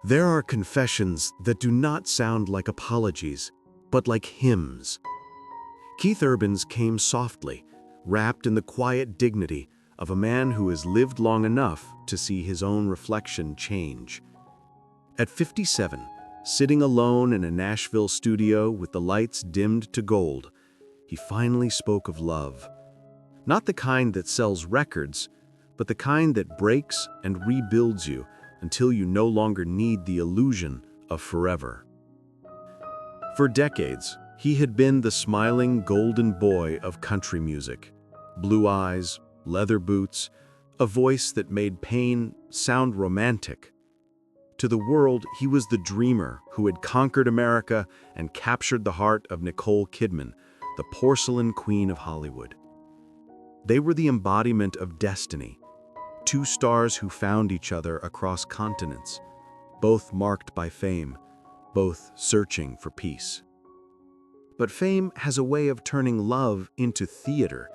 There are confessions that do not sound like apologies, but like hymns. Keith Urban's came softly, wrapped in the quiet dignity of a man who has lived long enough to see his own reflection change. At 57, sitting alone in a Nashville studio with the lights dimmed to gold, he finally spoke of love. Not the kind that sells records, but the kind that breaks and rebuilds you until you no longer need the illusion of forever. For decades, he had been the smiling golden boy of country music. Blue eyes, leather boots, a voice that made pain sound romantic. To the world, he was the dreamer who had conquered America and captured the heart of Nicole Kidman, the porcelain queen of Hollywood. They were the embodiment of destiny, two stars who found each other across continents, both marked by fame, both searching for peace. But fame has a way of turning love into theater.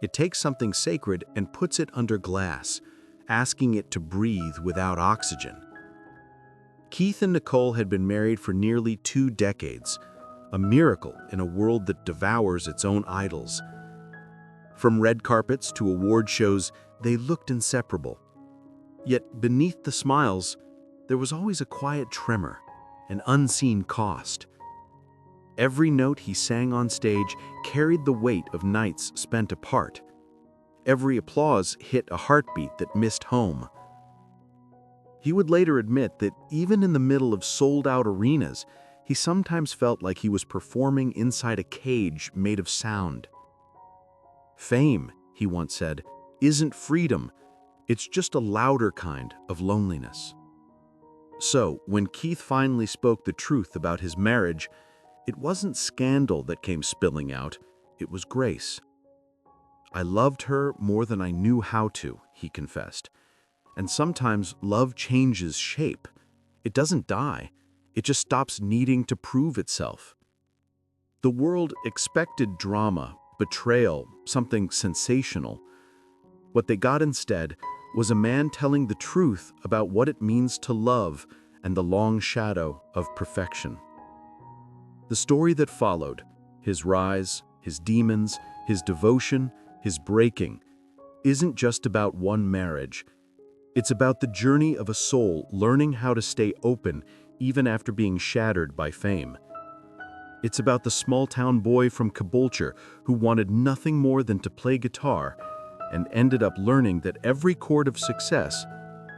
It takes something sacred and puts it under glass, asking it to breathe without oxygen. Keith and Nicole had been married for nearly 2 decades, a miracle in a world that devours its own idols. From red carpets to award shows, they looked inseparable. Yet beneath the smiles, there was always a quiet tremor, an unseen cost. Every note he sang on stage carried the weight of nights spent apart. Every applause hit a heartbeat that missed home. He would later admit that even in the middle of sold-out arenas, he sometimes felt like he was performing inside a cage made of sound. Fame, he once said, isn't freedom, it's just a louder kind of loneliness. So, when Keith finally spoke the truth about his marriage, it wasn't scandal that came spilling out, it was grace. "I loved her more than I knew how to," he confessed. And sometimes love changes shape. It doesn't die, it just stops needing to prove itself. The world expected drama, betrayal, something sensational. What they got instead was a man telling the truth about what it means to love and the long shadow of perfection. The story that followed, his rise, his demons, his devotion, his breaking, isn't just about one marriage. It's about the journey of a soul learning how to stay open even after being shattered by fame. It's about the small-town boy from Caboolture who wanted nothing more than to play guitar and ended up learning that every chord of success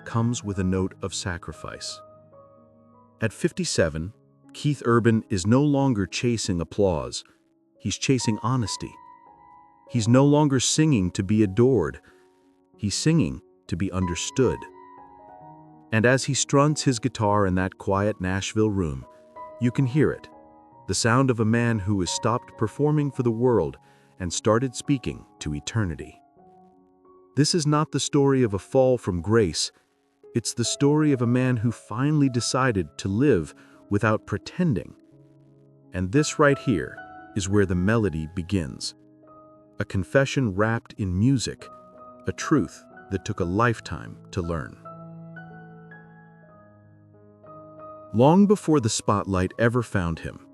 comes with a note of sacrifice. At 57, Keith Urban is no longer chasing applause. He's chasing honesty. He's no longer singing to be adored. He's singing to be understood. And as he strums his guitar in that quiet Nashville room, you can hear it, the sound of a man who has stopped performing for the world and started speaking to eternity. This is not the story of a fall from grace. It's the story of a man who finally decided to live without pretending. And this right here is where the melody begins. A confession wrapped in music, a truth that took a lifetime to learn. Long before the spotlight ever found him,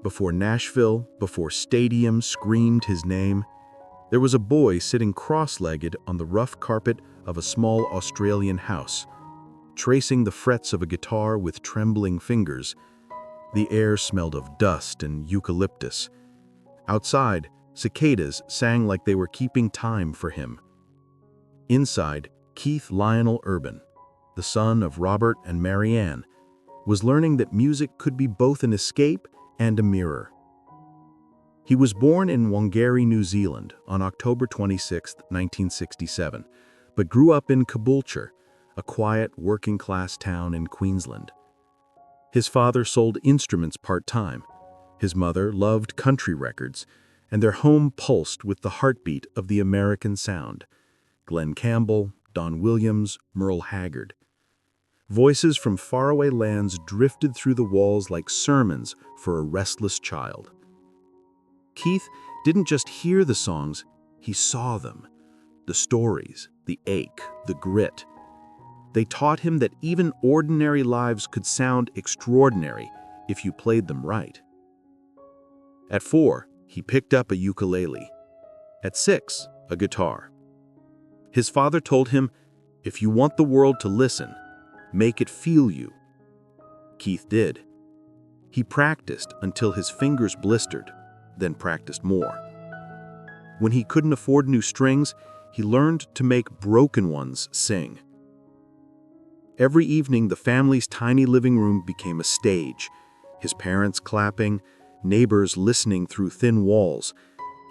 before Nashville, before stadiums screamed his name, there was a boy sitting cross-legged on the rough carpet of a small Australian house, tracing the frets of a guitar with trembling fingers. The air smelled of dust and eucalyptus. Outside, cicadas sang like they were keeping time for him. Inside, Keith Lionel Urban, the son of Robert and Mary Ann, was learning that music could be both an escape and a mirror. He was born in Whangarei, New Zealand on October 26, 1967, but grew up in Caboolture, a quiet working-class town in Queensland. His father sold instruments part-time. His mother loved country records, and their home pulsed with the heartbeat of the American sound. Glenn Campbell, Don Williams, Merle Haggard. Voices from faraway lands drifted through the walls like sermons for a restless child. Keith didn't just hear the songs, he saw them. The stories, the ache, the grit. They taught him that even ordinary lives could sound extraordinary if you played them right. At 4, he picked up a ukulele. At 6, a guitar. His father told him, "If you want the world to listen, make it feel you." Keith did. He practiced until his fingers blistered, then practiced more. When he couldn't afford new strings, he learned to make broken ones sing. Every evening, the family's tiny living room became a stage, his parents clapping, neighbors listening through thin walls.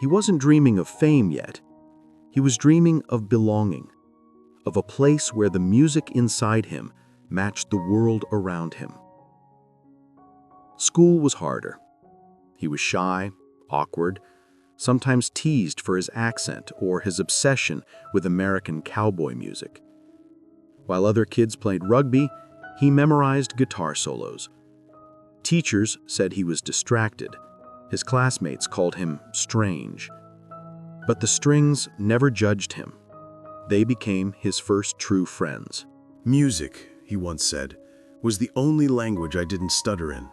He wasn't dreaming of fame yet. He was dreaming of belonging, of a place where the music inside him matched the world around him. School was harder. He was shy, awkward, sometimes teased for his accent or his obsession with American cowboy music. While other kids played rugby, he memorized guitar solos. Teachers said he was distracted. His classmates called him strange. But the strings never judged him. They became his first true friends. Music, he once said, was the only language I didn't stutter in.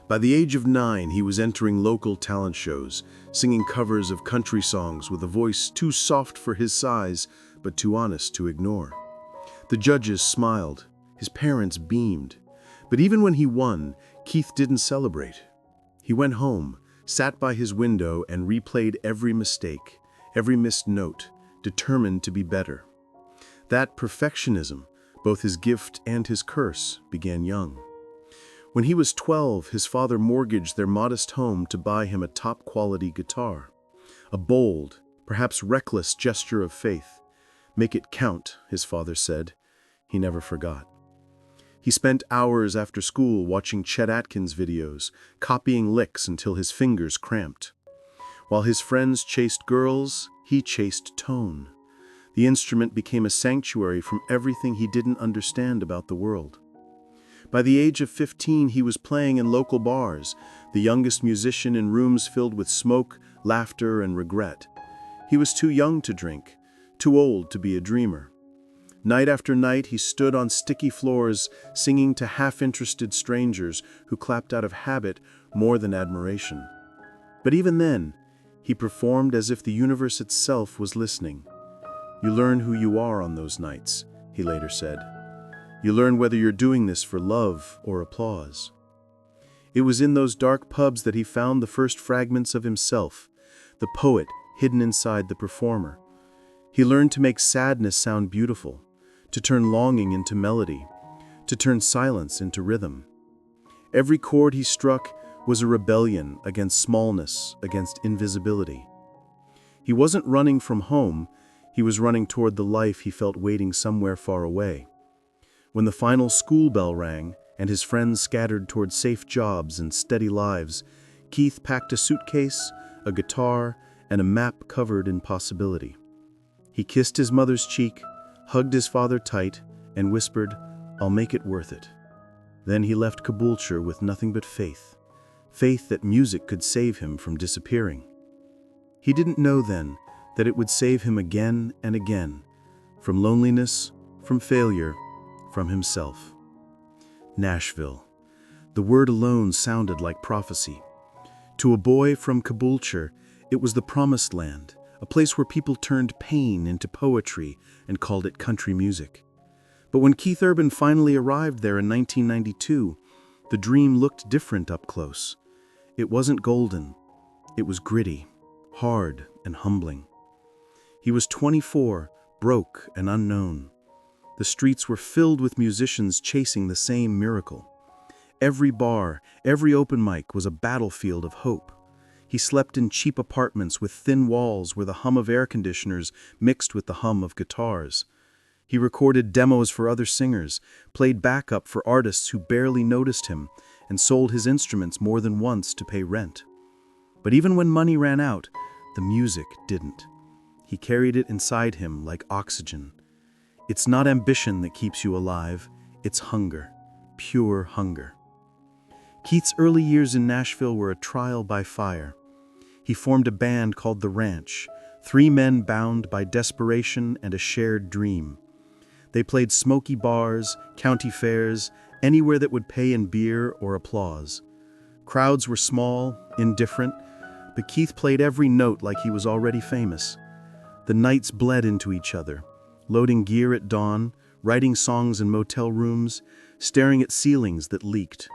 By the age of 9, he was entering local talent shows, singing covers of country songs with a voice too soft for his size, but too honest to ignore. The judges smiled. His parents beamed. But even when he won, Keith didn't celebrate. He went home, sat by his window, and replayed every mistake, every missed note, determined to be better. That perfectionism, both his gift and his curse, began young. When he was 12, his father mortgaged their modest home to buy him a top-quality guitar. A bold, perhaps reckless gesture of faith. "Make it count," his father said. He never forgot. He spent hours after school watching Chet Atkins videos, copying licks until his fingers cramped. While his friends chased girls, he chased tone. The instrument became a sanctuary from everything he didn't understand about the world. By the age of 15, he was playing in local bars, the youngest musician in rooms filled with smoke, laughter, and regret. He was too young to drink, too old to be a dreamer. Night after night, he stood on sticky floors, singing to half-interested strangers who clapped out of habit more than admiration. But even then, he performed as if the universe itself was listening. "You learn who you are on those nights," he later said. "You learn whether you're doing this for love or applause." It was in those dark pubs that he found the first fragments of himself, the poet hidden inside the performer. He learned to make sadness sound beautiful, to turn longing into melody, to turn silence into rhythm. Every chord he struck was a rebellion against smallness, against invisibility. He wasn't running from home, he was running toward the life he felt waiting somewhere far away. When the final school bell rang and his friends scattered toward safe jobs and steady lives, Keith packed a suitcase, a guitar, and a map covered in possibility. He kissed his mother's cheek, hugged his father tight, and whispered, "I'll make it worth it." Then he left Caboolture with nothing but faith, faith that music could save him from disappearing. He didn't know then that it would save him again and again, from loneliness, from failure, from himself. Nashville. The word alone sounded like prophecy. To a boy from Caboolture, it was the promised land, a place where people turned pain into poetry and called it country music. But when Keith Urban finally arrived there in 1992, the dream looked different up close. It wasn't golden. It was gritty, hard, and humbling. He was 24, broke and unknown. The streets were filled with musicians chasing the same miracle. Every bar, every open mic was a battlefield of hope. He slept in cheap apartments with thin walls where the hum of air conditioners mixed with the hum of guitars. He recorded demos for other singers, played backup for artists who barely noticed him, and sold his instruments more than once to pay rent. But even when money ran out, the music didn't. He carried it inside him like oxygen. It's not ambition that keeps you alive, it's hunger, pure hunger. Keith's early years in Nashville were a trial by fire. He formed a band called The Ranch, 3 men bound by desperation and a shared dream. They played smoky bars, county fairs, anywhere that would pay in beer or applause. Crowds were small, indifferent, but Keith played every note like he was already famous. The nights bled into each other, loading gear at dawn, writing songs in motel rooms, staring at ceilings that leaked.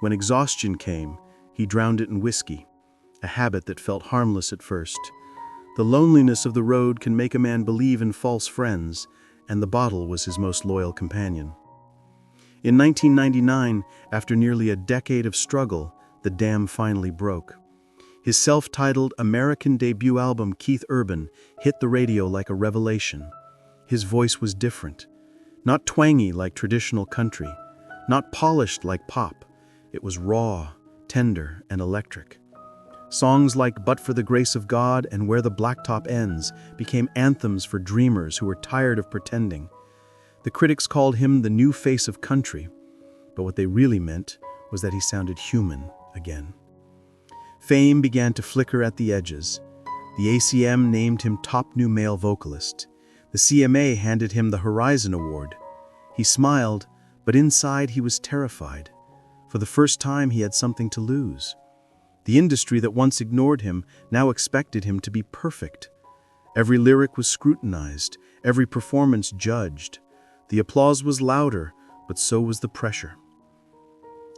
When exhaustion came, he drowned it in whiskey, a habit that felt harmless at first. The loneliness of the road can make a man believe in false friends, and the bottle was his most loyal companion. In 1999, after nearly a decade of struggle, the dam finally broke. His self-titled American debut album, Keith Urban, hit the radio like a revelation. His voice was different. Not twangy like traditional country, not polished like pop. It was raw, tender, and electric. Songs like But for the Grace of God and Where the Blacktop Ends became anthems for dreamers who were tired of pretending. The critics called him the new face of country, but what they really meant was that he sounded human again. Fame began to flicker at the edges. The ACM named him top new male vocalist. The CMA handed him the Horizon Award. He smiled, but inside he was terrified. For the first time, he had something to lose. The industry that once ignored him now expected him to be perfect. Every lyric was scrutinized, every performance judged. The applause was louder, but so was the pressure.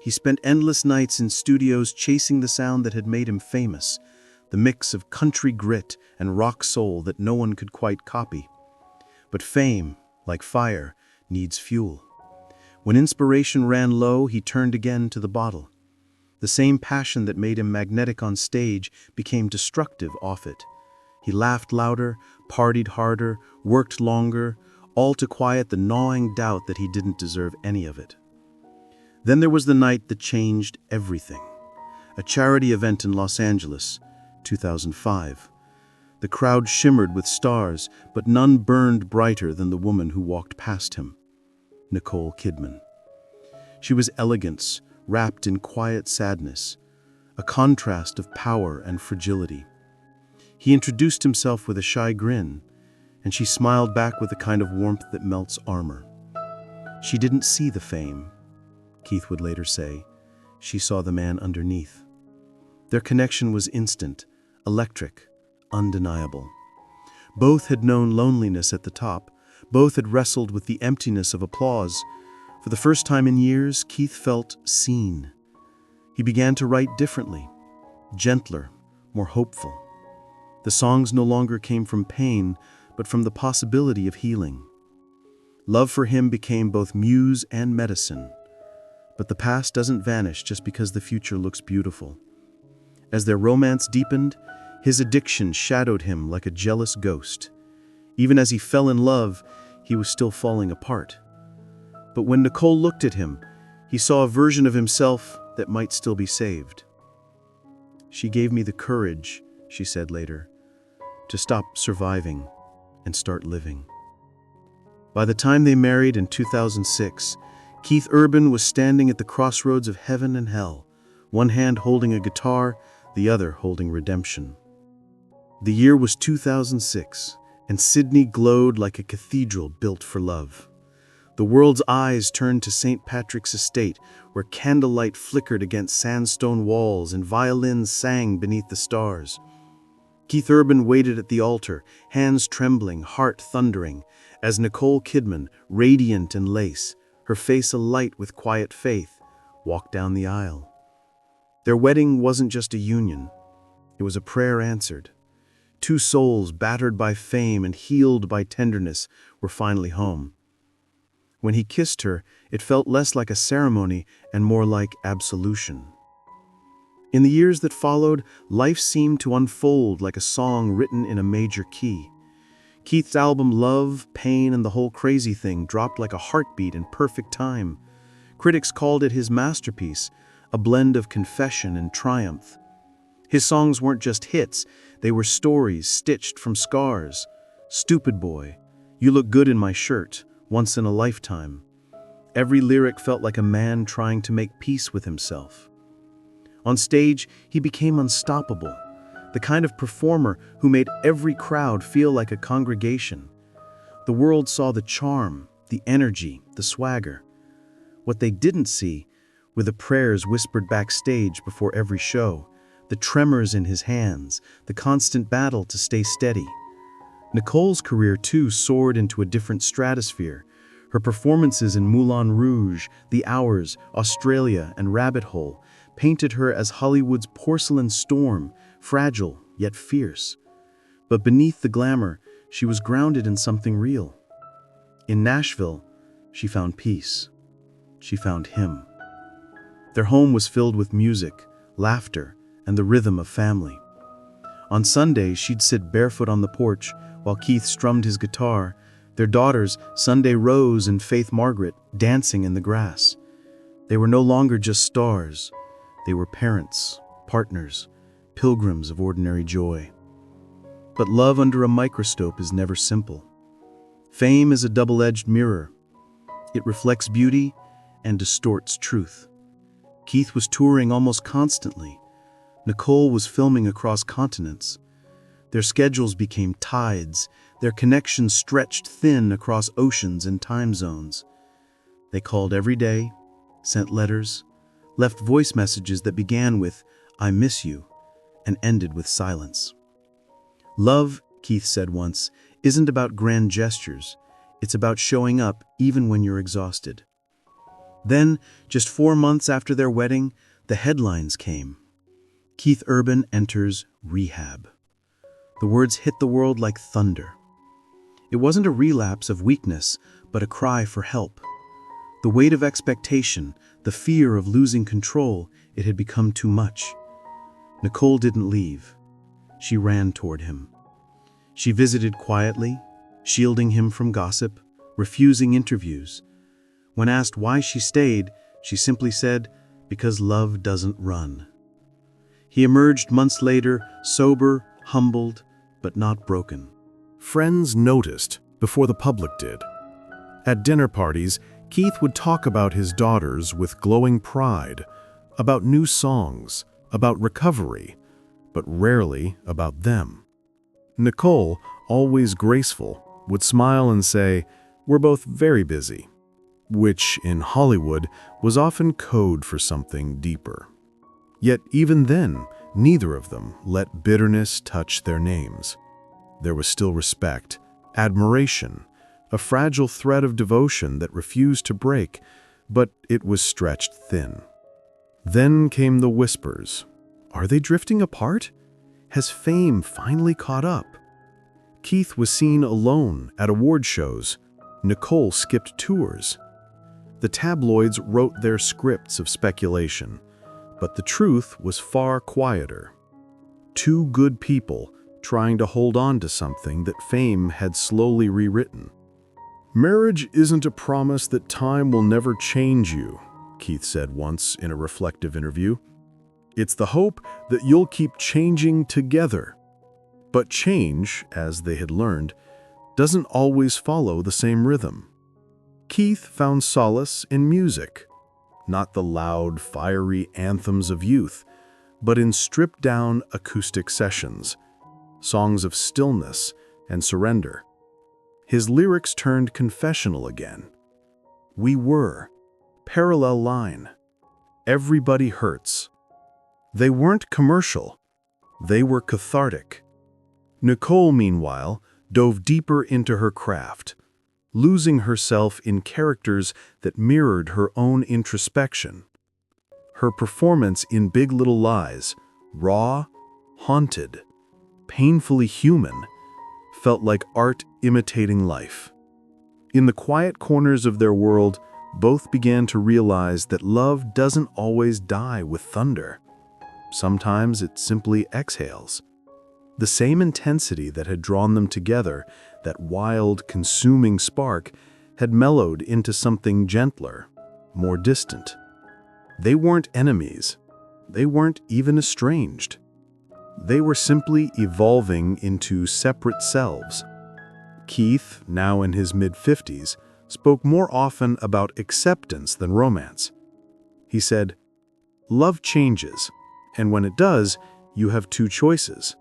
He spent endless nights in studios chasing the sound that had made him famous, the mix of country grit and rock soul that no one could quite copy. But fame, like fire, needs fuel. When inspiration ran low, he turned again to the bottle. The same passion that made him magnetic on stage became destructive off it. He laughed louder, partied harder, worked longer, all to quiet the gnawing doubt that he didn't deserve any of it. Then there was the night that changed everything. A charity event in Los Angeles, 2005. The crowd shimmered with stars, but none burned brighter than the woman who walked past him, Nicole Kidman. She was elegance, wrapped in quiet sadness, a contrast of power and fragility. He introduced himself with a shy grin, and she smiled back with the kind of warmth that melts armor. She didn't see the fame, Keith would later say. She saw the man underneath. Their connection was instant, electric, undeniable. Both had known loneliness at the top. Both had wrestled with the emptiness of applause. For the first time in years, Keith felt seen. He began to write differently, gentler, more hopeful. The songs no longer came from pain, but from the possibility of healing. Love for him became both muse and medicine. But the past doesn't vanish just because the future looks beautiful. As their romance deepened, his addiction shadowed him like a jealous ghost. Even as he fell in love, he was still falling apart. But when Nicole looked at him, he saw a version of himself that might still be saved. She gave me the courage, she said later, to stop surviving and start living. By the time they married in 2006, Keith Urban was standing at the crossroads of heaven and hell, one hand holding a guitar, the other holding redemption. The year was 2006, and Sydney glowed like a cathedral built for love. The world's eyes turned to St. Patrick's Estate, where candlelight flickered against sandstone walls and violins sang beneath the stars. Keith Urban waited at the altar, hands trembling, heart thundering, as Nicole Kidman, radiant in lace, her face alight with quiet faith, walked down the aisle. Their wedding wasn't just a union. It was a prayer answered. Two souls battered by fame and healed by tenderness were finally home. When he kissed her, it felt less like a ceremony and more like absolution. In the years that followed, life seemed to unfold like a song written in a major key. Keith's album Love, Pain, and the Whole Crazy Thing dropped like a heartbeat in perfect time. Critics called it his masterpiece, a blend of confession and triumph. His songs weren't just hits, they were stories stitched from scars. Stupid Boy, You Look Good in My Shirt, Once in a Lifetime. Every lyric felt like a man trying to make peace with himself. On stage, he became unstoppable, the kind of performer who made every crowd feel like a congregation. The world saw the charm, the energy, the swagger. What they didn't see were the prayers whispered backstage before every show, the tremors in his hands, the constant battle to stay steady. Nicole's career, too, soared into a different stratosphere. Her performances in Moulin Rouge, The Hours, Australia, and Rabbit Hole painted her as Hollywood's porcelain storm, fragile yet fierce. But beneath the glamour, she was grounded in something real. In Nashville, she found peace. She found him. Their home was filled with music, laughter, and the rhythm of family. On Sundays, she'd sit barefoot on the porch while Keith strummed his guitar, their daughters, Sunday Rose and Faith Margaret, dancing in the grass. They were no longer just stars. They were parents, partners, pilgrims of ordinary joy. But love under a microscope is never simple. Fame is a double-edged mirror. It reflects beauty and distorts truth. Keith was touring almost constantly. Nicole was filming across continents. Their schedules became tides, their connections stretched thin across oceans and time zones. They called every day, sent letters, left voice messages that began with, "I miss you," and ended with silence. Love, Keith said once, isn't about grand gestures. It's about showing up even when you're exhausted. Then, just 4 months after their wedding, the headlines came. Keith Urban enters rehab. The words hit the world like thunder. It wasn't a relapse of weakness, but a cry for help. The weight of expectation, the fear of losing control, it had become too much. Nicole didn't leave. She ran toward him. She visited quietly, shielding him from gossip, refusing interviews. When asked why she stayed, she simply said, "Because love doesn't run." He emerged months later, sober, humbled, but not broken. Friends noticed before the public did. At dinner parties, Keith would talk about his daughters with glowing pride, about new songs, about recovery, but rarely about them. Nicole, always graceful, would smile and say, "We're both very busy," which in Hollywood was often code for something deeper. Yet even then, neither of them let bitterness touch their names. There was still respect, admiration, a fragile thread of devotion that refused to break, but it was stretched thin. Then came the whispers. Are they drifting apart? Has fame finally caught up? Keith was seen alone at award shows. Nicole skipped tours. The tabloids wrote their scripts of speculation, but the truth was far quieter. Two good people trying to hold on to something that fame had slowly rewritten. "Marriage isn't a promise that time will never change you," Keith said once in a reflective interview. "It's the hope that you'll keep changing together." But change, as they had learned, doesn't always follow the same rhythm. Keith found solace in music, not the loud, fiery anthems of youth, but in stripped-down acoustic sessions, songs of stillness and surrender. His lyrics turned confessional again. We were, parallel line, everybody hurts. They weren't commercial, they were cathartic. Nicole, meanwhile, dove deeper into her craft, losing herself in characters that mirrored her own introspection. Her performance in Big Little Lies, raw, haunted, painfully human, felt like art imitating life. In the quiet corners of their world, both began to realize that love doesn't always die with thunder. Sometimes it simply exhales. The same intensity that had drawn them together, that wild, consuming spark, had mellowed into something gentler, more distant. They weren't enemies. They weren't even estranged. They were simply evolving into separate selves. Keith, now in his mid-50s, spoke more often about acceptance than romance. He said, "Love changes, and when it does, you have two choices.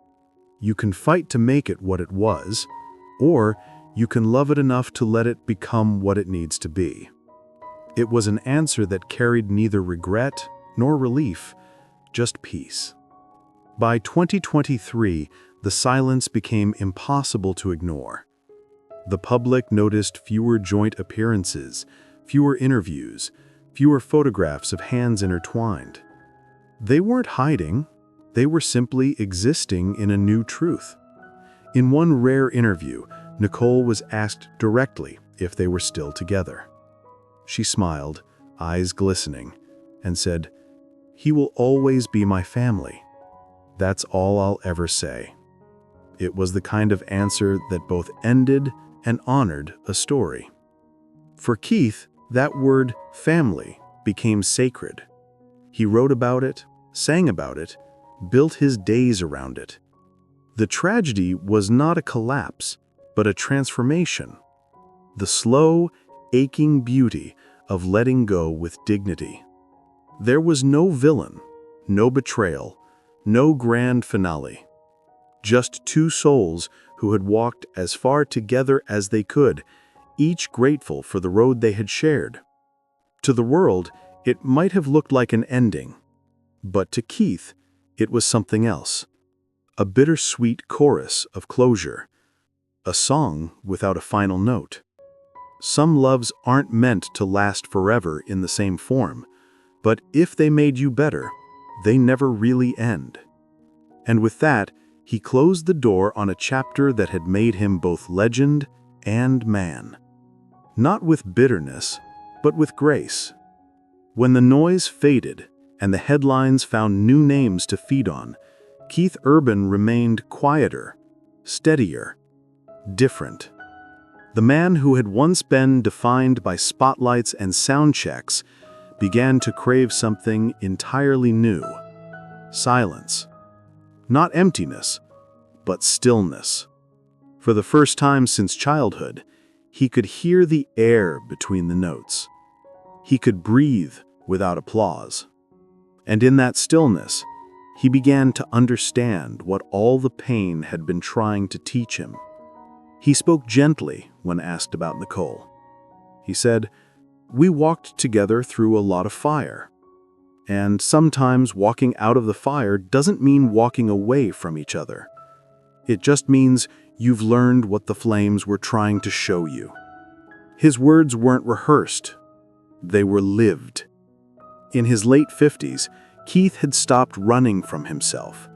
You can fight to make it what it was, or you can love it enough to let it become what it needs to be. It was an answer that carried neither regret nor relief, just peace. By 2023, the silence became impossible to ignore. The public noticed fewer joint appearances, fewer interviews, fewer photographs of hands intertwined. They weren't hiding, they were simply existing in a new truth. In one rare interview, Nicole was asked directly if they were still together. She smiled, eyes glistening, and said, "He will always be my family. That's all I'll ever say." It was the kind of answer that both ended and honored a story. For Keith, that word family became sacred. He wrote about it, sang about it, built his days around it. The tragedy was not a collapse, but a transformation. The slow, aching beauty of letting go with dignity. There was no villain, no betrayal, no grand finale. Just two souls who had walked as far together as they could, each grateful for the road they had shared. To the world, it might have looked like an ending, but to Keith, it was something else. A bittersweet chorus of closure. A song without a final note. Some loves aren't meant to last forever in the same form, but if they made you better, they never really end. And with that, he closed the door on a chapter that had made him both legend and man. Not with bitterness, but with grace. When the noise faded and the headlines found new names to feed on, Keith Urban remained quieter, steadier, different. The man who had once been defined by spotlights and sound checks began to crave something entirely new. Silence. Not emptiness, but stillness. For the first time since childhood, he could hear the air between the notes. He could breathe without applause. And in that stillness, he began to understand what all the pain had been trying to teach him. He spoke gently when asked about Nicole. He said, "We walked together through a lot of fire. And sometimes walking out of the fire doesn't mean walking away from each other. It just means you've learned what the flames were trying to show you." His words weren't rehearsed. They were lived. In his late 50s, Keith had stopped running from himself.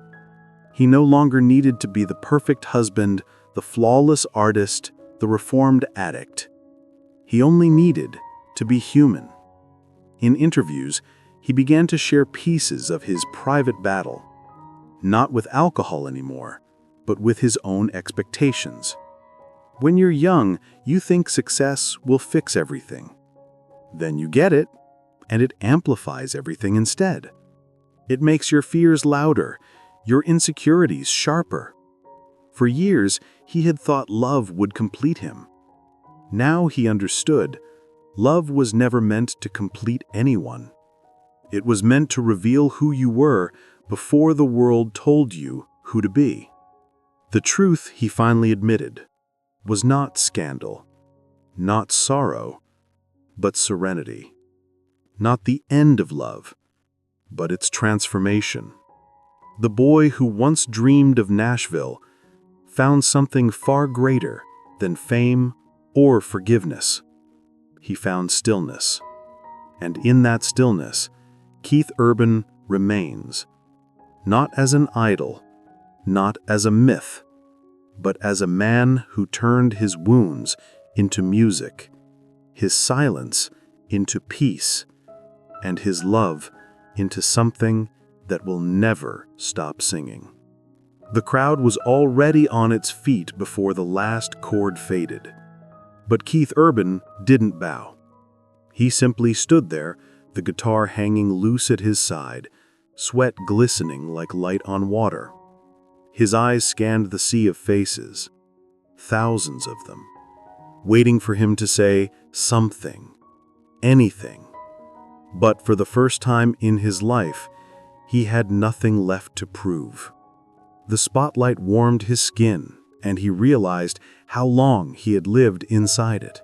He no longer needed to be the perfect husband, the flawless artist, the reformed addict. He only needed to be human. In interviews, he began to share pieces of his private battle, not with alcohol anymore, but with his own expectations. When you're young, you think success will fix everything. Then you get it, and it amplifies everything instead. It makes your fears louder, your insecurities sharper. For years, he had thought love would complete him. Now he understood, love was never meant to complete anyone. It was meant to reveal who you were before the world told you who to be. The truth, he finally admitted, was not scandal, not sorrow, but serenity. Not the end of love, but its transformation. The boy who once dreamed of Nashville found something far greater than fame or forgiveness. He found stillness. And in that stillness, Keith Urban remains, not as an idol, not as a myth, but as a man who turned his wounds into music, his silence into peace, and his love into something that will never stop singing. The crowd was already on its feet before the last chord faded. But Keith Urban didn't bow. He simply stood there, the guitar hanging loose at his side, sweat glistening like light on water. His eyes scanned the sea of faces, thousands of them, waiting for him to say something, anything. But for the first time in his life, he had nothing left to prove. The spotlight warmed his skin, and he realized how long he had lived inside it.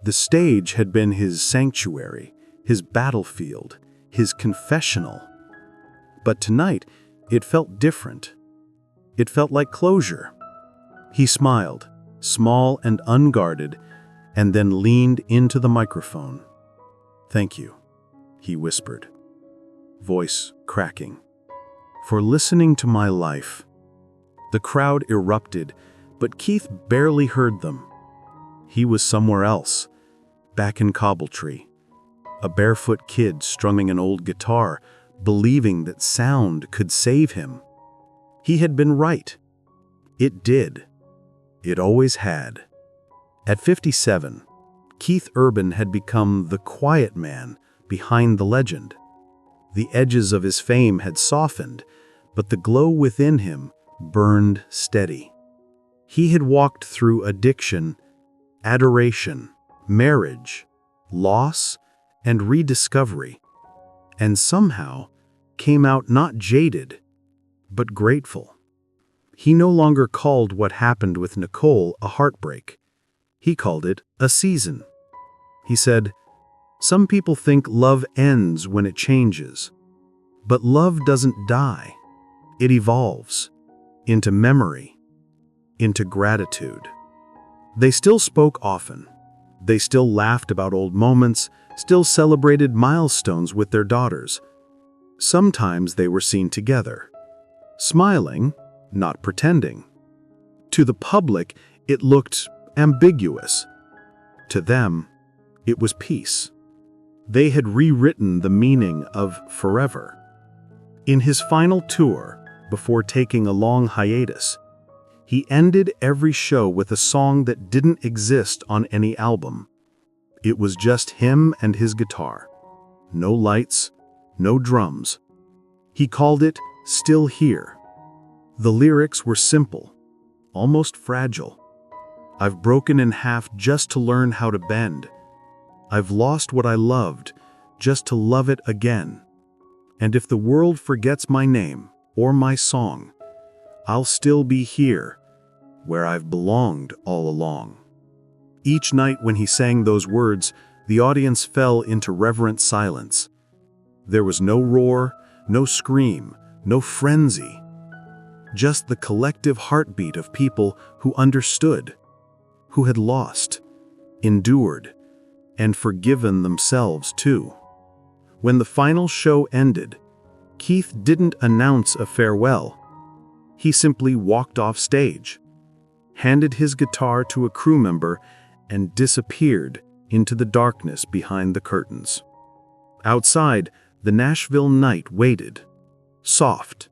The stage had been his sanctuary, his battlefield, his confessional. But tonight, it felt different. It felt like closure. He smiled, small and unguarded, and then leaned into the microphone. "Thank you," he whispered, voice cracking, "for listening to my life." The crowd erupted, but Keith barely heard them. He was somewhere else, back in Cobbletree, a barefoot kid strumming an old guitar, believing that sound could save him. He had been right. It did. It always had. At 57, Keith Urban had become the quiet man behind the legend. The edges of his fame had softened, but the glow within him burned steady. He had walked through addiction, adoration, marriage, loss, and rediscovery, and somehow came out not jaded, but grateful. He no longer called what happened with Nicole a heartbreak. He called it a season. He said, "Some people think love ends when it changes, but love doesn't die. It evolves into memory, into gratitude." They still spoke often. They still laughed about old moments, still celebrated milestones with their daughters. Sometimes they were seen together, smiling, not pretending. To the public, it looked ambiguous. To them, it was peace. They had rewritten the meaning of forever. In his final tour, before taking a long hiatus, he ended every show with a song that didn't exist on any album. It was just him and his guitar. No lights, no drums. He called it "Still Here." The lyrics were simple, almost fragile. "I've broken in half just to learn how to bend. I've lost what I loved just to love it again. And if the world forgets my name or my song, I'll still be here where I've belonged all along." Each night when he sang those words, the audience fell into reverent silence. There was no roar, no scream, no frenzy. Just the collective heartbeat of people who understood, who had lost, endured, and forgiven themselves too. When the final show ended, Keith didn't announce a farewell. He simply walked off stage, handed his guitar to a crew member, and disappeared into the darkness behind the curtains. Outside, the Nashville night waited, soft,